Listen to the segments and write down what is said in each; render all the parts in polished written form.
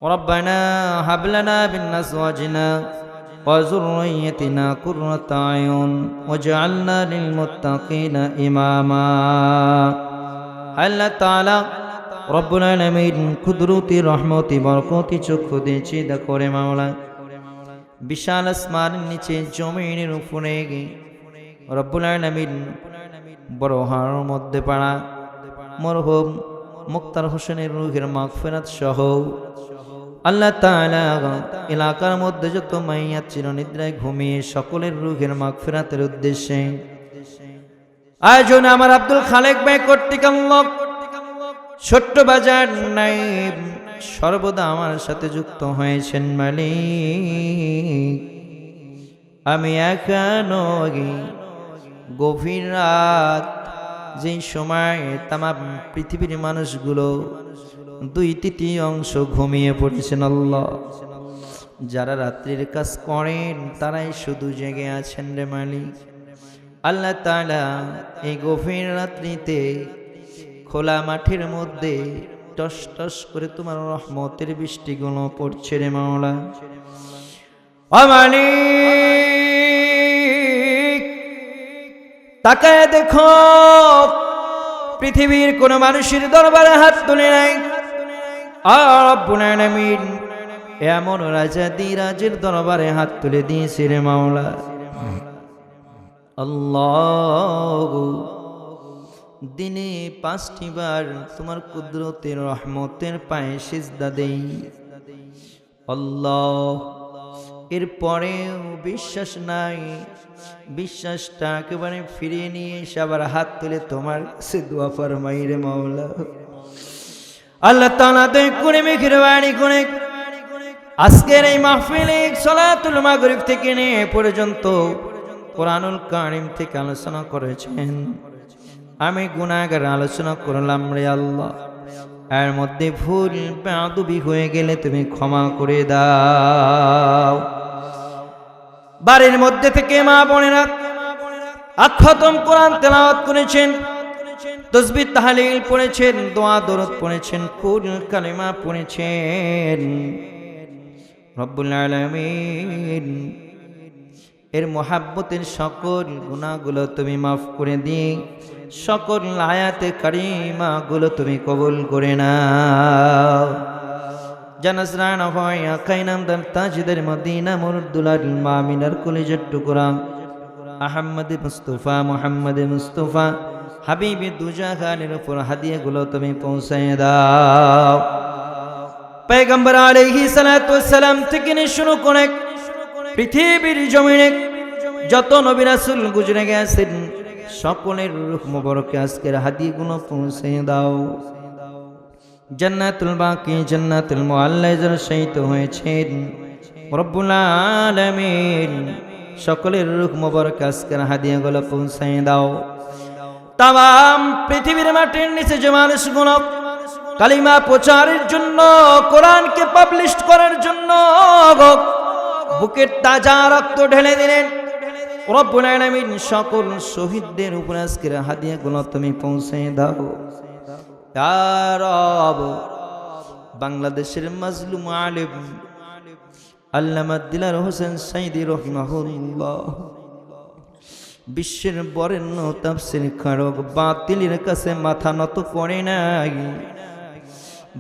ربنا هب لنا من أزواجنا وذريتنا قرة أعين واجعلنا للمتقين إماما আল্লাহ তাআলা রব্বুল আলামিন কুদরতি রহমতি বরকতি চক্ষু দিয়ে চিন্তা করে মাওলা বিশাল আসমানের নিচে জমিনের উপরে রব্বুল আলামিন বড় হার মধ্যে পাড়া মরহুম মুক্তার হোসেনের রূহের মাগফিরাত সহ আল্লাহ তাআলা এলাকার মধ্যে যত মাইয়াত চিরনিদ্রায় ঘুমিয়ে সকলের রূহের মাগফিরাতের উদ্দেশ্যে আয়োজন আমার আব্দুল খালেক ভাই কর্তৃক ছোট্ট বাজার নাই সর্বদা আমার সাথে যুক্ত হয়েছেন মালিক। আমি এখনো গভীর রাত যে সময় তামাম পৃথিবীর মানুষগুলো 2/3 ঘুমিয়ে পড়েছেন আল্লাহ, যারা রাত্রির কাজ করেন তারাই শুধু জেগে আছেন রে মালিক। আল্লাহ তাআলা এই গভীর রাত্রিতে খোলা মাঠের মধ্যে টস টস করে তোমার রহমতের বৃষ্টিগুলো পড়ছে রে মাওলা। ও মালিক, তাকায় দেখো পৃথিবীর কোন মানুষের দরবারে হাত তুলে নাই। রব্বুল আলামিন এমন রাজা দিরাজের দরবারে হাত তুলে দিয়েছে রে মাওলা। আল্লাহ, দিনে 5টি বার তোমার কুদরতের রহমতের পায়ে সিজদা দেই আল্লাহ। এরপরেও বিশ্বাস নাই, বিশ্বাসটা একেবারে ফিরিয়ে নিয়ে এসে আবার হাত তুলে তোমার কাছে দোয়া ফরমাই রে মাওলা। আল্লাহ তাআলা দয়া করে মেহেরবানি করে আজকের এই মাহফিলে সালাতুল মাগরিব থেকে নিয়ে পর্যন্ত কোরআনুল কারীম থেকে আলোচনা করেছেন। আমি গুনাহগার আলোচনা করলাম রে আল্লাহ, এর মধ্যে ভুল বেয়াদবি হয়ে গেলে তুমি ক্ষমা করে দাও। বাড়ির মধ্যে থেকে মা বোনেরা খতম কোরআন তেলাওয়াত করেছেন, তাসবিহ তাহলিল পড়েছেন, দোয়া দরুদ পড়েছেন, কুল কালিমা পড়েছেন। রব্বুল আলামিন এর মোহাব্বতের সকল গুনাহগুলো তুমি মাফ করে দিয়ে সকল আয়াতে কারিমাগুলো তুমি কবুল করে নাও। জানাজরান হয় আকাইনামদার তাজদের মদিনা মুরদুলাল মামিনার কলিজার টুকরা আহমদ মুস্তাফা মুহাম্মদ মুস্তাফা হাবিবে দুজাহানের উপর হাদিয়াগুলো তুমি পৌঁছায় দাও। পয়গম্বর আলাইহিস সালাতু ওয়াস সালাম থেকে শুরু করে পৃথিবীর জমিনে যত নবী রাসূল গুজরে গেছেন সকলের রূহ মুবারকে আজকের হাদিয়াগুলো পৌঁছে দাও। জান্নাতুল বাকি জান্নাতুল মুআল্লা যারা শহীদ হয়েছেন রব্বুল আলামিন সকলের রূহ মুবারকে আজকের হাদিয়াগুলো পৌঁছে দাও। তাম পৃথিবীর মাটির নিচে যে মানুষগুলো কালিমা প্রচারের জন্য কোরআনকে পাবলিশ করার জন্য বুকের তাজা রক্ত ঢেলে দিলেন রব্বুল আলামিন সকল শহীদদের উপর আজকের হাদিয়াগুলো তুমি পৌঁছে দাও। ইয়া রব, বাংলাদেশের মাজলুম আলেম আল্লামা দিলার হোসেন সাইদি রাহিমাহুল্লাহ বিশ্বের বরেণ্য তাফসীর কারক, বাতিলের কাছে মাথা নত করে নাই।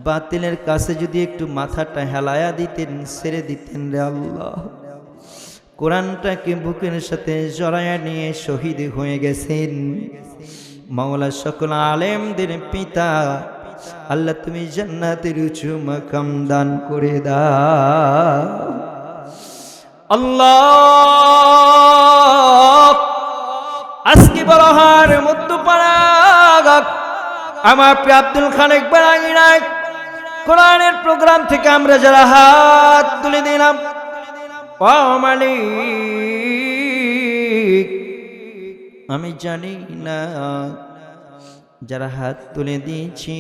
বাতিলের কাছে যদি একটু মাথাটা হেলায়া দিতেন, ছেড়ে দিতেন রে আল্লাহ, কোরআনটাকে বুকের সাথে জড়ায়া নিয়ে শহীদ হয়ে গেছেন। মাওলা সকল আলেমদের পিতা আল্লাহ তুমি জান্নাতের উঁচু মাকাম দান করে দাও আল্লাহ। আজকে বড়হার মধ্যপাড়া আমার প্রিয় আব্দুল খালেক বারাঙ্গীরায় কোরআনের প্রোগ্রাম থেকে আমরা যারা হাত তুলে দিলাম, ও মালিক আমি জানি না যারা হাত তুলে দিয়েছি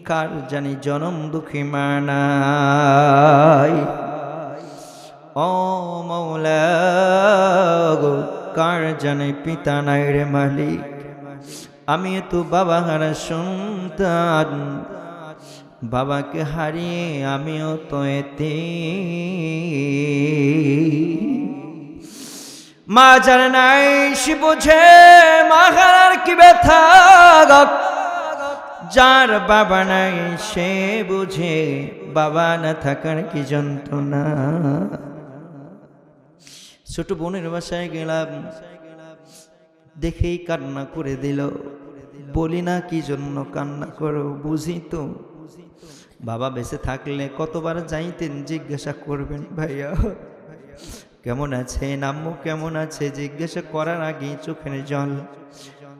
কার জানি জনম দুঃখী মানাই। ও মাওলা গো, কার জানে পিতা নাই রে মালিক। আমি তো বাবা হারা সন্তান, বাবাকে হারিয়ে আমিও তো এতে মা জানে নাই সে বোঝে মা হারার কি ব্যথা যার বাবা নাই সে বুঝে বাবা না থাকার কি যন্ত্রণা ছোট বোনের বাসায় গেলাম দেখেই কান্না করে দিল বলি না কি জন্য কান্না করো বুঝি তো বাবা বেঁচে থাকলে কতবার যাইতেন জিজ্ঞাসা করবেন ভাইয়া কেমন আছে আম্মু কেমন আছে জিজ্ঞাসা করার আগে চোখের জল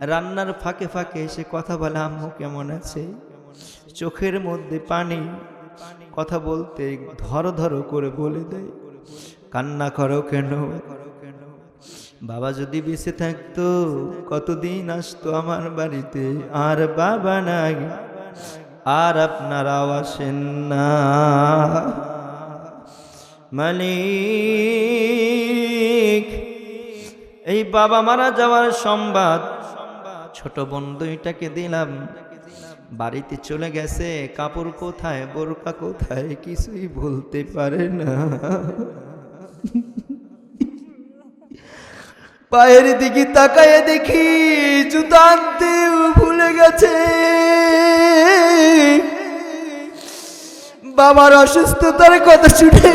রান্নার ফাঁকে ফাঁকে এসে কথা বলে আম্মু কেমন আছে চোখের মধ্যে পানি কথা বলতে ধরো ধরো করে বলে দেয় কান্না করো কেন বাবা যদি বেঁচে থাকতো কতদিন আসতো আমার বাড়িতে আর বাবা নাই আর আপনারাও আসেন না মালিক এই বাবা মারা যাওয়ার সংবাদ ছোট বোন দুইটাকে দিলাম বাড়িতে চলে গেছে কাপড় কোথায় বোরকা কোথায় কিছুই বলতে পারে না পায়ের দিকে তাকায় দেখি জুতা আনতে ভুলে গেছে বাবার অসুস্থতার কথা শুনে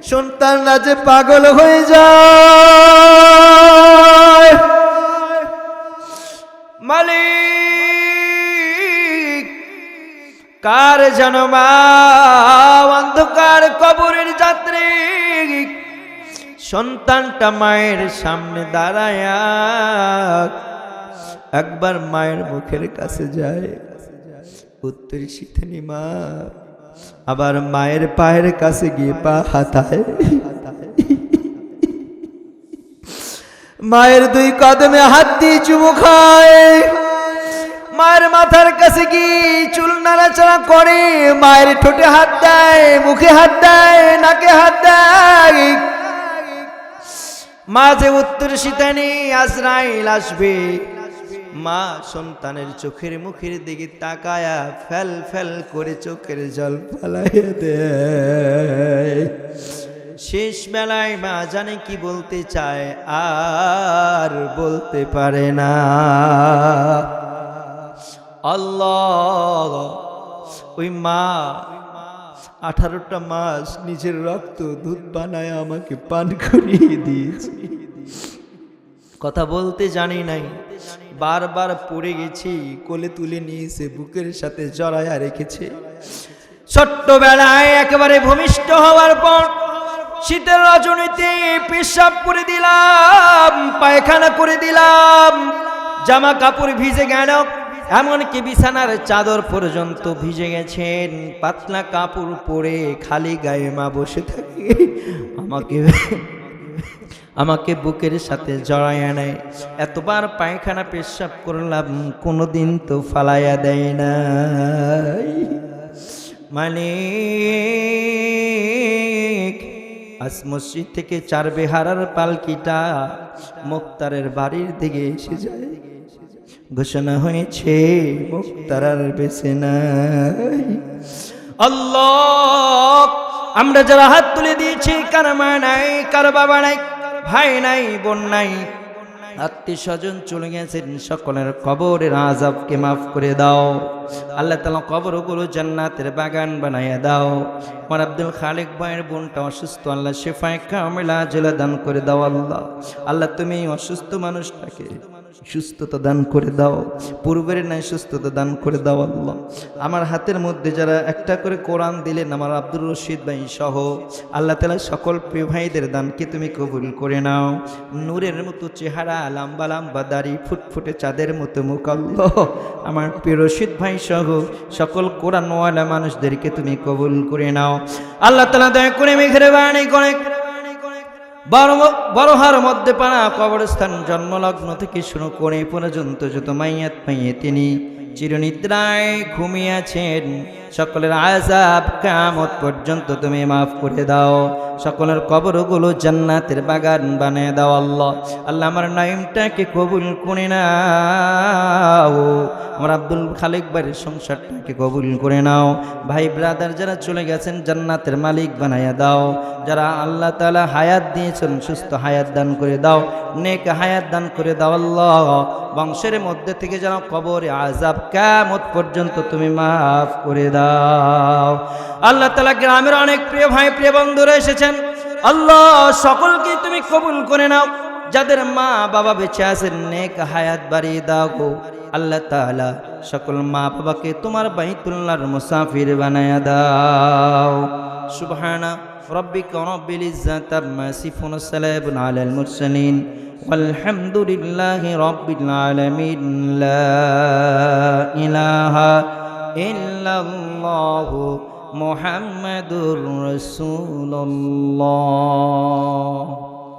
সন্তানরা যে পাগল হয়ে যায় মালিক কার যেন মা অন্ধকার কবরের যাত্রী সন্তানটা মায়ের সামনে দাঁড়ায় একবার মায়ের মুখের কাছে যায় উত্তর শীতনি মা আবার মায়ের পায়ের কাছে গিয়ে পা হাতায় মায়ের দুই কদমে হাত দিয়ে চুমু খায় মায়ের মাথার কাছে গিয়ে চুল নাড়াচাড়া করে মায়ের ঠোঁটে হাত দেয় মুখে হাত দেয় নাকে হাত দেয় মা যে উত্তর শীতানি আজরাইল আসবে মা সন্তানের চোখের মুখের দিকে তাকায়া ফেল ফেল করে চোখের জল ফালাইয়া দেয় শেষ বেলায় মা জানে কি বলতে চায় আর বলতে পারে না আল্লাহ ওই মা 18টা মাস নিজের রক্ত দুধ বানায় আমাকে পান করিয়ে দিয়েছে কথা বলতে জানি নাই বারবার পড়ে গেছি কোলে তুলে নিয়েছে বুকের সাথে জড়ায়া রেখেছে ছোট্টবেলায় একেবারে ভূমিষ্ঠ হওয়ার পর শীতের রজনীতে পেশাব করে দিলাম পায়খানা করে দিলাম জামা কাপড় ভিজে গেল এমনকি বিছানার চাদর পর্যন্ত ভিজে গেছেন পাতলা কাপড় পরে খালি গায়ে মা বসে থাকে আমাকে বুকের সাথে জড়াইয়া নেয় এতবার পায়খানা পেশাব করলাম কোনোদিন তো ফালাইয়া দেয় না মালিক আজ মসজিদ থেকে 4 বেহারার পালকিটা মুক্তারের বাড়ির দিকে এসে যায় ঘোষণা হয়েছে মুক্তার আর বেঁচে নাই আল্লাহ আমরা যারা হাত তুলে দিয়েছি কার মা নাই কার বাবা নাই ভাই নাই বোন নাই আত্মীয় স্বজন চলে গেছেন সকলের কবরের আযাবকে মাফ করে দাও আল্লাহ তাআলা কবরগুলো জান্নাতের বাগান বানাইয়া দাও আমার আব্দুল খালিক ভাইয়ের বোনটা অসুস্থ আল্লাহ শিফায়ে কামিলা আজলা দান করে দাও আল্লাহ তুমি অসুস্থ মানুষটাকে সুস্থতা দান করে দাও পূর্বের ন্যায় সুস্থতা দান করে দাও আল্লাহ আমার হাতের মধ্যে যারা একটা করে কোরআন দিলেন আমার আব্দুর রশিদ ভাই সহ আল্লাহ তাআলা সকল প্রিয় ভাইদের দানকে তুমি কবুল করে নাও নূরের মতো চেহারা লম্বা লম্বা দাড়ি ফুটফুটে চাঁদের মতো মুখ আল্লাহ আমার প্রিয় রশিদ ভাই সহ সকল কোরআনওয়ালা মানুষদেরকে তুমি কবুল করে নাও আল্লাহ তাআলা দয়া করে মেহেরবানি করে বড়হার মধ্যে পাড়া কবরস্থান জন্মলগ্ন থেকে শুরু করে পর্যন্ত যত মাইয়াত তিনি চিরনিদ্রায় ঘুমিয়ে আছেন সকলের আযাব কিয়ামত পর্যন্ত তুমি মাফ করে দাও, সকলের কবরগুলো জান্নাতের বাগান বানিয়ে দাও আল্লাহ। আল্লাহ আমার নাইমটাকে কবুল করে নাও, আমার আব্দুল খালিক বাড়ির সংসারটাকে কবুল করে নাও, ভাই ব্রাদার যারা চলে গেছেন জান্নাতের মালিক বানাইয়া দাও, যারা আল্লাহ তাআলা হায়াত দিয়েছেন সুস্থ হায়াত দান করে দাও, নেক হায়াত দান করে দাও আল্লাহ। বংশের মধ্যে থেকে যেন কবরে আযাব কিয়ামত পর্যন্ত তুমি মাফ করে দাও আল্লাহ তাআলা। গ্রামের অনেক প্রিয় ভাই প্রিয় বন্ধুরা এসেছেন আল্লাহ, সকলকে তুমি কবুল করে নাও, যাদের মা বাবা বেঁচে আছেন নেক হায়াত বাড়িয়ে দাও গো আল্লাহ তাআলা। সকল মা বাবাকে তোমার বাইতুল্লাহর মুসাফির বানায়া দাও। সুবহানা রাব্বিকা রাব্বিল ইজ্জাতি আম্মা ইয়াসিফুন, সালামুন আলাল মুরসালিন, walhamdulillahi rabbil alamin। লা ইলাহা ইল্লাল্লাহু মুহাম্মাদুর রাসূলুল্লাহ।